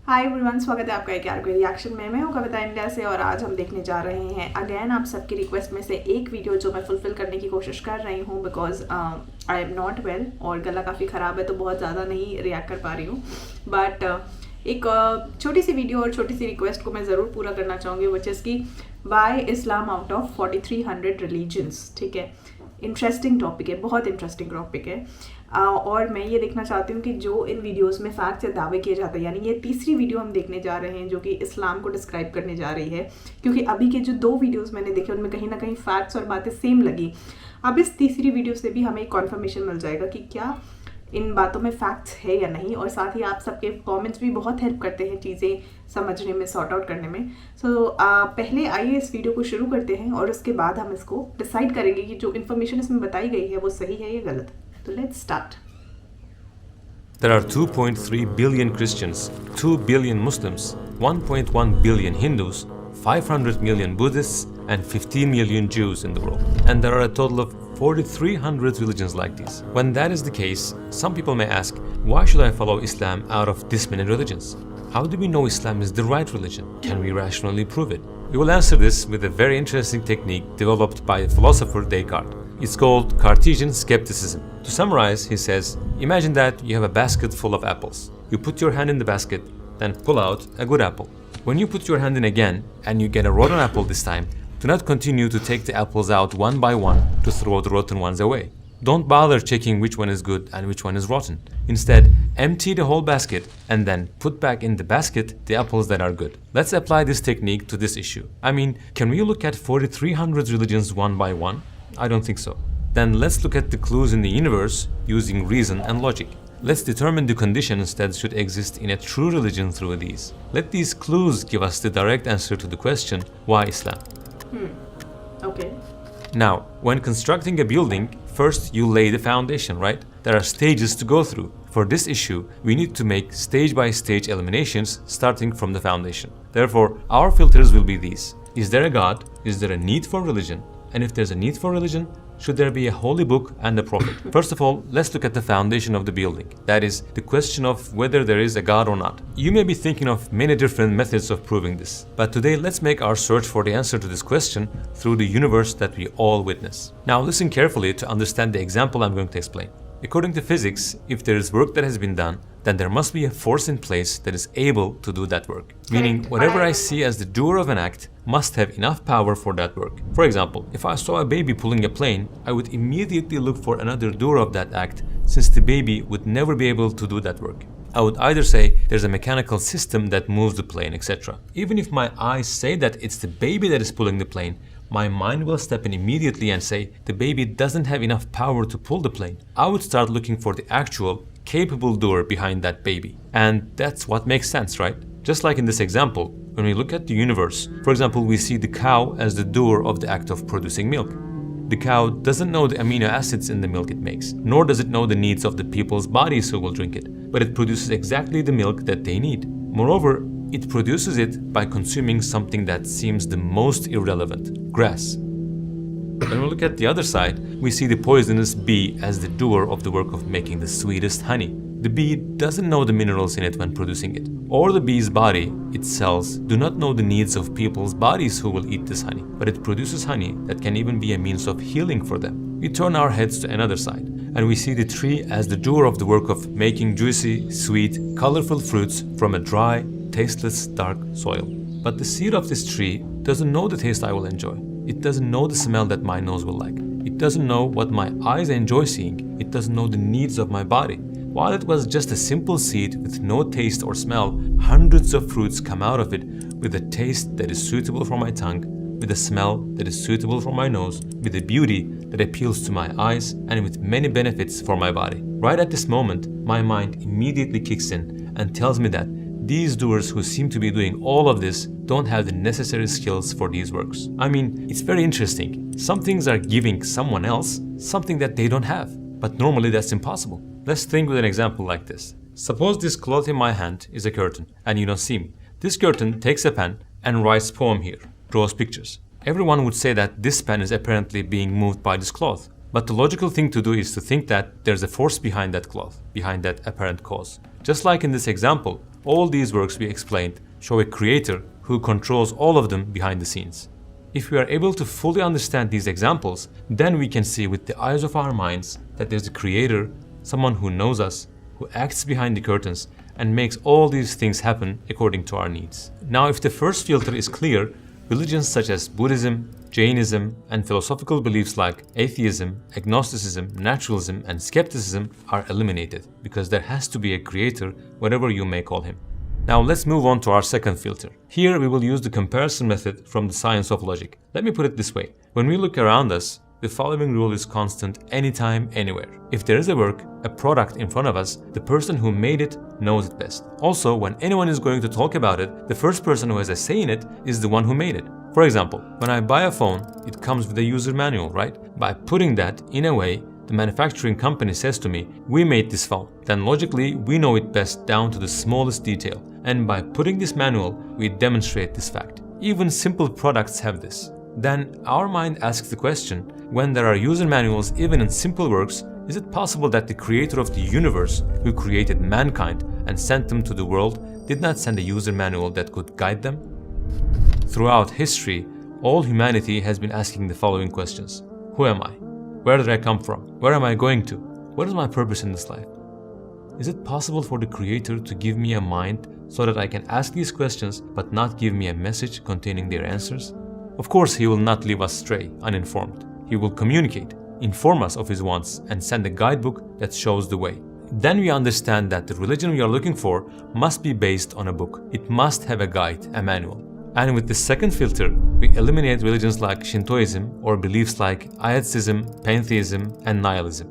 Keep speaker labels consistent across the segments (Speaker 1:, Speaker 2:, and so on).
Speaker 1: Hi everyone, स्वागत है आपका एक रिएक्शन में। मैं हूँ कविता इंडिया से और आज हम देखने जा रहे हैं अगेन आप सबकी रिक्वेस्ट में से एक वीडियो जो मैं फुलफिल करने की कोशिश कर रही हूँ because I am not well और गला काफ़ी ख़राब है तो बहुत ज़्यादा नहीं रिएक्ट कर पा रही हूँ। बट एक छोटी सी वीडियो और छोटी सी रिक्वेस्ट को मैं ज़रूर पूरा करना चाहूँगी which is key why Islam out of 4300 religions. ठीक है, इंटरेस्टिंग टॉपिक है, बहुत इंटरेस्टिंग टॉपिक है। और मैं ये देखना चाहती हूँ कि जो इन वीडियोस में फैक्ट से दावे किए जाते हैं, यानी ये तीसरी वीडियो हम देखने जा रहे हैं जो कि इस्लाम को डिस्क्राइब करने जा रही है, क्योंकि अभी के जो दो वीडियोस मैंने देखे उनमें कहीं ना कहीं फैक्ट्स और बातें सेम लगी। अब इस तीसरी वीडियो से भी हमें एक कॉन्फर्मेशन मिल जाएगा कि क्या इन बातों में फैक्ट्स है या नहीं। और साथ ही आप सबके कमेंट्स भी बहुत हेल्प करते हैं चीज़ें समझने में, सॉर्ट आउट करने में। सो पहले आइए इस वीडियो को शुरू करते हैं और उसके बाद हम इसको डिसाइड करेंगे कि जो इन्फॉर्मेशन इसमें बताई गई है वो सही है या गलत। तो let's start.
Speaker 2: There are 2.3 billion Christians, 2 billion Muslims, 1.1 billion Hindus, 500 million Buddhists, and 15 million Jews in the world. And there are a total of 4,300 religions like this. When that is the case, some people may ask, why should I follow Islam out of this many religions? How do we know Islam is the right religion? Can we rationally prove it? We will answer this with a very interesting technique developed by philosopher Descartes. It's called Cartesian skepticism. To summarize, he says, imagine that you have a basket full of apples. You put your hand in the basket, then pull out a good apple. When you put your hand in again and you get a rotten apple this time, do not continue to take the apples out one by one to throw the rotten ones away. Don't bother checking which one is good and which one is rotten. Instead, empty the whole basket and then put back in the basket the apples that are good. Let's apply this technique to this issue. I mean, can we look at 4,300 religions one by one? I don't think so. Then let's look at the clues in the universe using reason and logic. Let's determine the conditions that should exist in a true religion through these. Let these clues give us the direct answer to the question, why Islam?
Speaker 1: Okay.
Speaker 2: Now, when constructing a building, first you lay the foundation, right? There are stages to go through. For this issue, we need to make stage-by-stage eliminations starting from the foundation. Therefore, our filters will be these. Is there a God? Is there a need for religion? And if there's a need for religion, should there be a holy book and a prophet? First of all, let's look at the foundation of the building. That is, the question of whether there is a God or not. You may be thinking of many different methods of proving this, but today let's make our search for the answer to this question through the universe that we all witness. Now listen carefully to understand the example I'm going to explain. According to physics, if there is work that has been done, then there must be a force in place that is able to do that work. Meaning, whatever I see as the doer of an act must have enough power for that work. For example, if I saw a baby pulling a plane, I would immediately look for another doer of that act, since the baby would never be able to do that work. I would either say there's a mechanical system that moves the plane, etc. Even if my eyes say that it's the baby that is pulling the plane, my mind will step in immediately and say the baby doesn't have enough power to pull the plane. I would start looking for the actual, capable doer behind that baby. And that's what makes sense, right? Just like in this example, when we look at the universe, for example, we see the cow as the doer of the act of producing milk. The cow doesn't know the amino acids in the milk it makes, nor does it know the needs of the people's bodies who will drink it, but it produces exactly the milk that they need. Moreover, it produces it by consuming something that seems the most irrelevant, grass. When we look at the other side, we see the poisonous bee as the doer of the work of making the sweetest honey. The bee doesn't know the minerals in it when producing it, or the bee's body, its cells, do not know the needs of people's bodies who will eat this honey, but it produces honey that can even be a means of healing for them. We turn our heads to another side, and we see the tree as the doer of the work of making juicy, sweet, colorful fruits from a dry, tasteless, dark soil. But the seed of this tree doesn't know the taste I will enjoy. It doesn't know the smell that my nose will like. It doesn't know what my eyes enjoy seeing. It doesn't know the needs of my body. While it was just a simple seed with no taste or smell, hundreds of fruits come out of it with a taste that is suitable for my tongue, with a smell that is suitable for my nose, with a beauty that appeals to my eyes, and with many benefits for my body. Right at this moment, my mind immediately kicks in and tells me that these doers who seem to be doing all of this don't have the necessary skills for these works. I mean, it's very interesting. Some things are giving someone else something that they don't have, but normally that's impossible. Let's think with an example like this. Suppose this cloth in my hand is a curtain and you don't see me. This curtain takes a pen and writes poem here, draws pictures. Everyone would say that this pen is apparently being moved by this cloth. But the logical thing to do is to think that there's a force behind that cloth, behind that apparent cause. Just like in this example, all these works we explained show a creator who controls all of them behind the scenes. If we are able to fully understand these examples, then we can see with the eyes of our minds that there's a creator, someone who knows us, who acts behind the curtains and makes all these things happen according to our needs. Now, if the first filter is clear, religions such as Buddhism, Jainism, and philosophical beliefs like atheism, agnosticism, naturalism, and skepticism are eliminated because there has to be a creator, whatever you may call him. Now let's move on to our second filter. Here we will use the comparison method from the science of logic. Let me put it this way. When we look around us, the following rule is constant anytime, anywhere. If there is a work, a product in front of us, the person who made it knows it best. Also, when anyone is going to talk about it, the first person who has a say in it is the one who made it. For example, when I buy a phone, it comes with a user manual, right? By putting that in a way, the manufacturing company says to me, we made this phone. Then logically, we know it best down to the smallest detail. And by putting this manual, we demonstrate this fact. Even simple products have this. Then our mind asks the question, when there are user manuals even in simple works, is it possible that the creator of the universe, who created mankind and sent them to the world, did not send a user manual that could guide them? Throughout history, all humanity has been asking the following questions. Who am I? Where did I come from? Where am I going to? What is my purpose in this life? Is it possible for the Creator to give me a mind so that I can ask these questions but not give me a message containing their answers? Of course, He will not leave us stray, uninformed. He will communicate, inform us of His wants, and send a guidebook that shows the way. Then we understand that the religion we are looking for must be based on a book. It must have a guide, a manual. And with the second filter, we eliminate religions like Shintoism or beliefs like Ayathism, Pantheism, and Nihilism.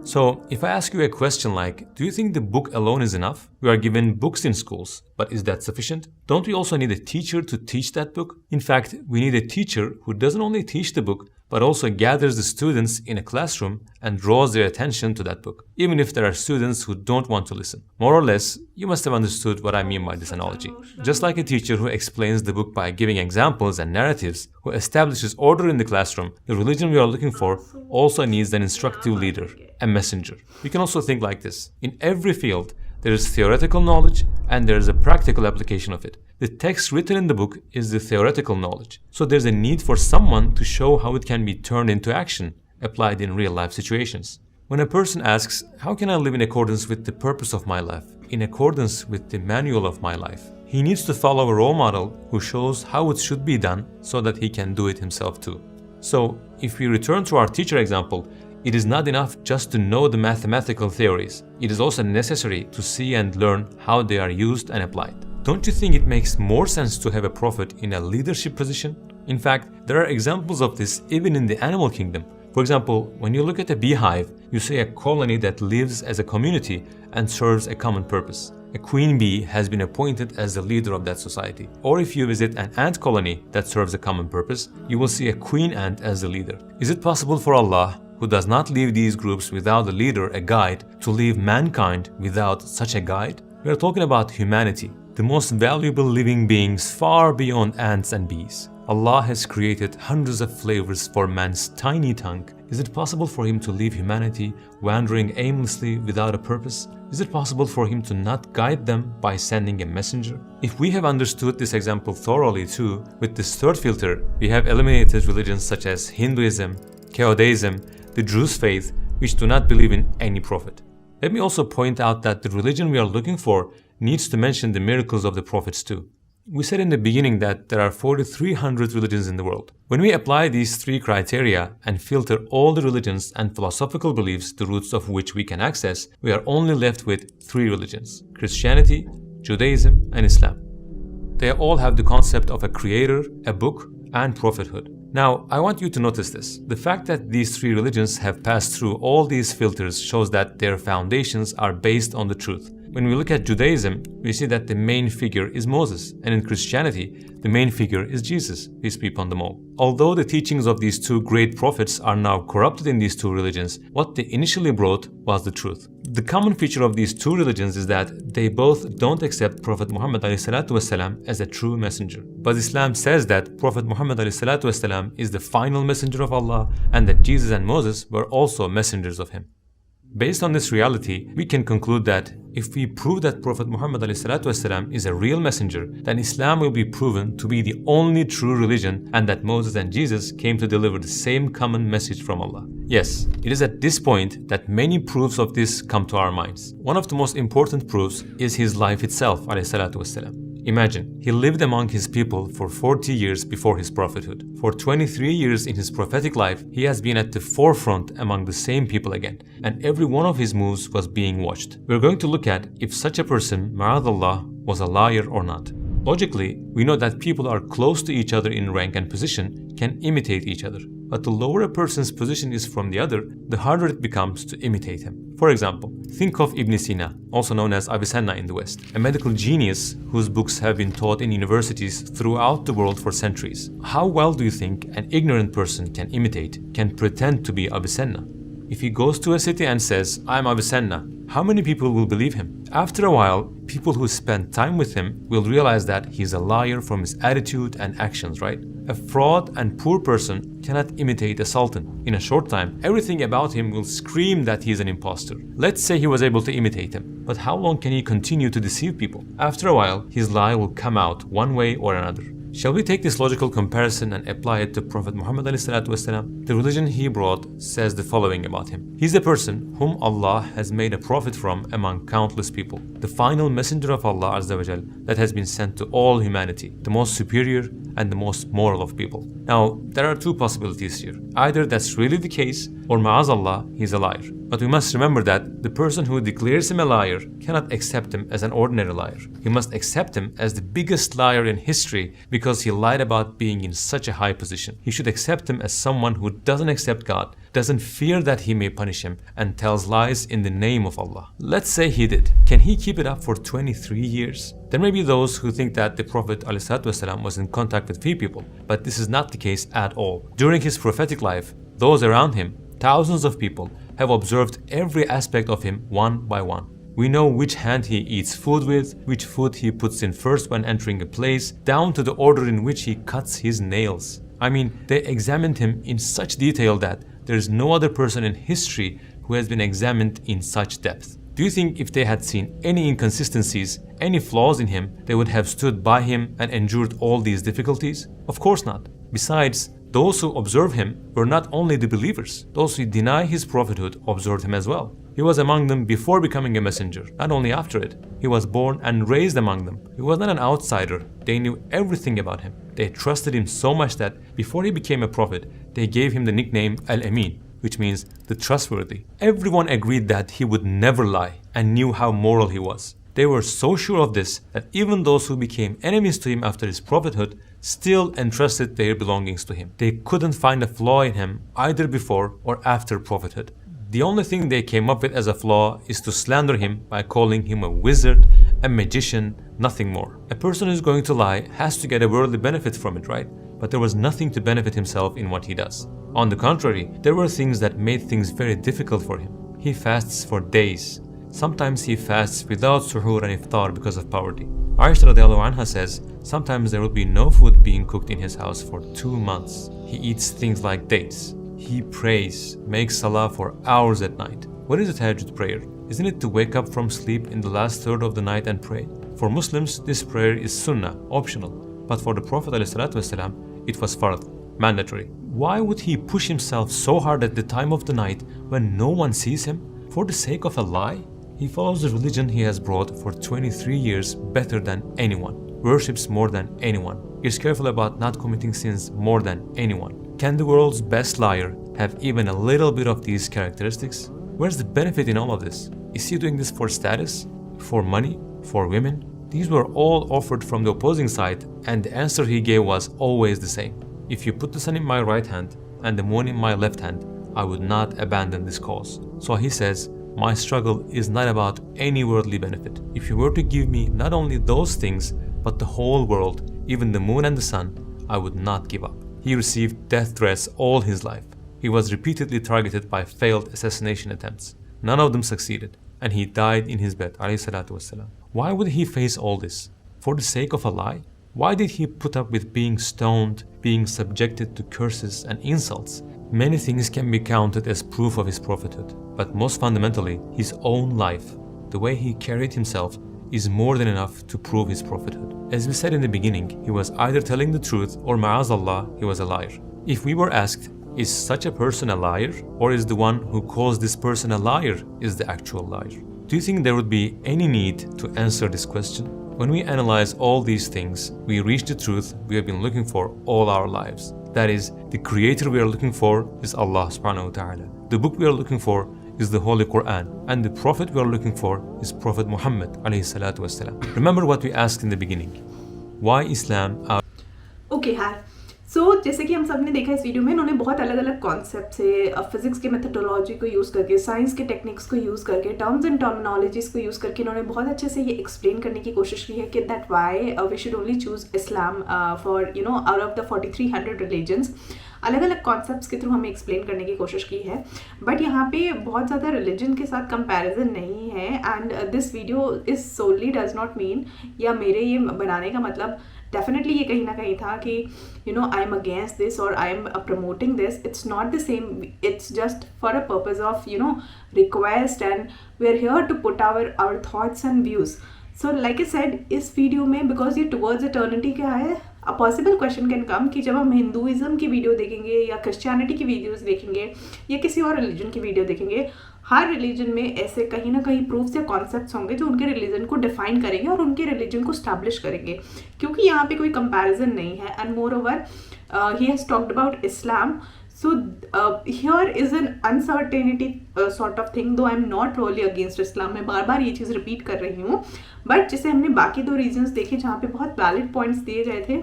Speaker 2: So, if I ask you a question like, do you think the book alone is enough? We are given books in schools, but is that sufficient? Don't we also need a teacher to teach that book? In fact, we need a teacher who doesn't only teach the book, but also gathers the students in a classroom and draws their attention to that book, even if there are students who don't want to listen. More or less, you must have understood what I mean by this analogy. Just like a teacher who explains the book by giving examples and narratives, who establishes order in the classroom, the religion we are looking for also needs an instructive leader, a messenger. We can also think like this. In every field, there is theoretical knowledge and there is a practical application of it. The text written in the book is the theoretical knowledge. So there's a need for someone to show how it can be turned into action, applied in real-life situations. When a person asks, how can I live in accordance with the purpose of my life, in accordance with the manual of my life, he needs to follow a role model who shows how it should be done so that he can do it himself too. So, if we return to our teacher example, it is not enough just to know the mathematical theories. It is also necessary to see and learn how they are used and applied. Don't you think it makes more sense to have a prophet in a leadership position? In fact, there are examples of this even in the animal kingdom. For example, when you look at a beehive, you see a colony that lives as a community and serves a common purpose. A queen bee has been appointed as the leader of that society. Or if you visit an ant colony that serves a common purpose, you will see a queen ant as the leader. Is it possible for Allah, who does not leave these groups without a leader, a guide, to leave mankind without such a guide? We are talking about humanity, the most valuable living beings far beyond ants and bees. Allah has created hundreds of flavors for man's tiny tongue. Is it possible for Him to leave humanity wandering aimlessly without a purpose? Is it possible for Him to not guide them by sending a messenger? If we have understood this example thoroughly too, with this third filter, we have eliminated religions such as Hinduism, 𝐄𝐦𝐚𝐢𝐥, the Druze faith, which do not believe in any prophet. Let me also point out that the religion we are looking for needs to mention the miracles of the prophets too. We said in the beginning that there are 4,300 religions in the world. When we apply these three criteria and filter all the religions and philosophical beliefs, the roots of which we can access, we are only left with three religions: Christianity, Judaism, and Islam. They all have the concept of a creator, a book, and prophethood. Now, I want you to notice this. The fact that these three religions have passed through all these filters shows that their foundations are based on the truth. When we look at Judaism, we see that the main figure is Moses, and in Christianity, the main figure is Jesus, peace be upon them all. Although the teachings of these two great prophets are now corrupted in these two religions, what they initially brought was the truth. The common feature of these two religions is that they both don't accept Prophet Muhammad ﷺ as a true messenger. But Islam says that Prophet Muhammad ﷺ is the final messenger of Allah and that Jesus and Moses were also messengers of him. Based on this reality, we can conclude that if we prove that Prophet Muhammad ﷺ is a real messenger, then Islam will be proven to be the only true religion and that Moses and Jesus came to deliver the same common message from Allah. Yes, it is at this point that many proofs of this come to our minds. One of the most important proofs is his life itself, ﷺ. Imagine, he lived among his people for 40 years before his prophethood. For 23 years in his prophetic life, he has been at the forefront among the same people again, and every one of his moves was being watched. We're going to look at if such a person, ma'adallah, was a liar or not. Logically, we know that people are close to each other in rank and position can imitate each other. But the lower a person's position is from the other, the harder it becomes to imitate him. For example, think of Ibn Sina, also known as Avicenna in the West, a medical genius whose books have been taught in universities throughout the world for centuries. How well do you think an ignorant person can imitate, can pretend to be Avicenna? If he goes to a city and says, "I'm Avicenna," how many people will believe him? After a while, people who spend time with him will realize that he's a liar from his attitude and actions, right? A fraud and poor person cannot imitate a sultan. In a short time, everything about him will scream that he is an impostor. Let's say he was able to imitate him, but how long can he continue to deceive people? After a while, his lie will come out one way or another. Shall we take this logical comparison and apply it to Prophet Muhammad ﷺ? The religion he brought says the following about him. He's a person whom Allah has made a prophet from among countless people. The final messenger of Allah Azza wa Jal that has been sent to all humanity. The most superior and the most moral of people. Now, there are two possibilities here. Either that's really the case, or ma'azallah, he's a liar. But we must remember that the person who declares him a liar cannot accept him as an ordinary liar. He must accept him as the biggest liar in history because he lied about being in such a high position. He should accept him as someone who doesn't accept God, doesn't fear that he may punish him, and tells lies in the name of Allah. Let's say he did. Can he keep it up for 23 years? There may be those who think that the Prophet ﷺ was in contact with few people, but this is not the case at all. During his prophetic life, those around him, thousands of people, have observed every aspect of him one by one. We know which hand he eats food with, which foot he puts in first when entering a place, down to the order in which he cuts his nails. I mean, they examined him in such detail that there is no other person in history who has been examined in such depth. Do you think if they had seen any inconsistencies, any flaws in him, they would have stood by him and endured all these difficulties? Of course not. Besides, those who observe him were not only the believers. Those who deny his prophethood observed him as well. He was among them before becoming a messenger, not only after it. He was born and raised among them. He was not an outsider. They knew everything about him. They trusted him so much that before he became a prophet, they gave him the nickname Al-Amin, which means the trustworthy. Everyone agreed that he would never lie and knew how moral he was. They were so sure of this that even those who became enemies to him after his prophethood still entrusted their belongings to him. They couldn't find a flaw in him either before or after prophethood. The only thing they came up with as a flaw is to slander him by calling him a wizard, a magician, nothing more. A person who's going to lie has to get a worldly benefit from it, right? But there was nothing to benefit himself in what he does. On the contrary, there were things that made things very difficult for him. He fasts for days. Sometimes he fasts without suhoor and iftar because of poverty. Aisha radiallahu anha says, sometimes there will be no food being cooked in his house for 2 months. He eats things like dates. He prays, makes salah for hours at night. What is a tahajjud prayer? Isn't it to wake up from sleep in the last third of the night and pray? For Muslims, this prayer is sunnah, optional. But for the Prophet ﷺ, it was fard, mandatory. Why would he push himself so hard at the time of the night when no one sees him? For the sake of a lie? He follows the religion he has brought for 23 years better than anyone, worships more than anyone, is careful about not committing sins more than anyone. Can the world's best liar have even a little bit of these characteristics? Where's the benefit in all of this? Is he doing this for status? For money? For women? These were all offered from the opposing side, and the answer he gave was always the same. If you put the sun in my right hand and the moon in my left hand, I would not abandon this cause. So he says, my struggle is not about any worldly benefit. If you were to give me not only those things, but the whole world, even the moon and the sun, I would not give up. He received death threats all his life. He was repeatedly targeted by failed assassination attempts. None of them succeeded, and he died in his bed. Why would he face all this? For the sake of a lie? Why did he put up with being stoned, being subjected to curses and insults? Many things can be counted as proof of his prophethood, but most fundamentally, his own life, the way he carried himself, is more than enough to prove his prophethood. As we said in the beginning, he was either telling the truth or ma'azallah, he was a liar. If we were asked, is such a person a liar, or is the one who calls this person a liar is the actual liar? Do you think there would be any need to answer this question? When we analyze all these things, we reach the truth we have been looking for all our lives. That is, the creator we are looking for is Allah subhanahu wa ta'ala. The book we are looking for is the Holy Quran, and the prophet we are looking for is Prophet Muhammad alayhi salatu wasalam. Remember what we asked in the beginning. Why Islam?
Speaker 1: Okay, hi. सो जैसे कि हम सब ने देखा इस video में, इन्होंने बहुत अलग अलग कॉन्सेप्ट से फिजिक्स के मेथडोलॉजी को यूज़ करके, साइंस के टेक्निक्स को यूज़ करके, टर्म्स एंड टर्मिनोलॉजीज को यूज़ करके इन्होंने बहुत अच्छे से ये एक्सप्लेन करने की कोशिश की है कि that why we should only choose Islam for out of the 4300 religions. अलग अलग कॉन्सेप्ट्स के थ्रू हमें एक्सप्लेन करने की कोशिश की है, बट यहाँ पे बहुत ज़्यादा रिलीजन के साथ कंपैरिजन नहीं है। And this video is solely does not mean, या मेरे ये बनाने का मतलब डेफिनेटली ये कहीं ना कहीं था कि I am against this or I am promoting this. It's not the same, it's just for a purpose of request, and we are here to put our thoughts and views. So like I said, इस video में because ये towards eternity क्या है, a possible question can come कि जब हम Hinduism की video देखेंगे या क्रिश्चियनिटी की वीडियोस देखेंगे या किसी और रिलीजन की वीडियो देखेंगे, हर रिलीजन में ऐसे कहीं ना कहीं प्रूफ्स या कॉन्सेप्ट्स होंगे जो उनके रिलीजन को डिफाइन करेंगे और उनके रिलीजन को स्टैब्लिश करेंगे, क्योंकि यहाँ पे कोई कंपैरिजन नहीं है। And more over he has talked about Islam, so here is an uncertainty sort of thing, though I am not really against Islam। मैं बार बार ये चीज़ रिपीट कर रही हूँ, बट जैसे हमने बाकी दो रीजन्स देखे जहाँ पे बहुत वैलिड पॉइंट्स दिए गए थे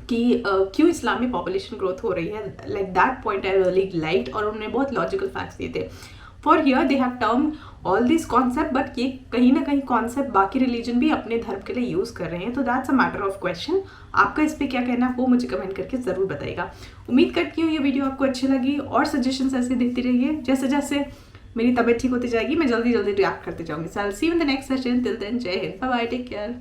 Speaker 1: कि क्यों इस्लाम में पॉपुलेशन ग्रोथ हो रही है, like that point I really liked, और उन्होंने बहुत लॉजिकल फैक्ट्स दिए थे। For here they have term all this concept, but ये कहीं ना कहीं कॉन्सेप्ट बाकी रिलीजन भी अपने धर्म के लिए यूज़ कर रहे हैं, तो that's a matter of question. आपका इस पर क्या कहना है वो मुझे कमेंट करके ज़रूर बताइएगा। उम्मीद करती हूँ ये वीडियो आपको अच्छी लगी, और सजेशंस ऐसे देती रहिए। जैसे जैसे मेरी तबीयत ठीक होती जाएगी मैं जल्दी जल्दी रिएक्ट करते जाऊँगी। So I will see you in the next session. Till then, Jai Hind, bye bye, take care.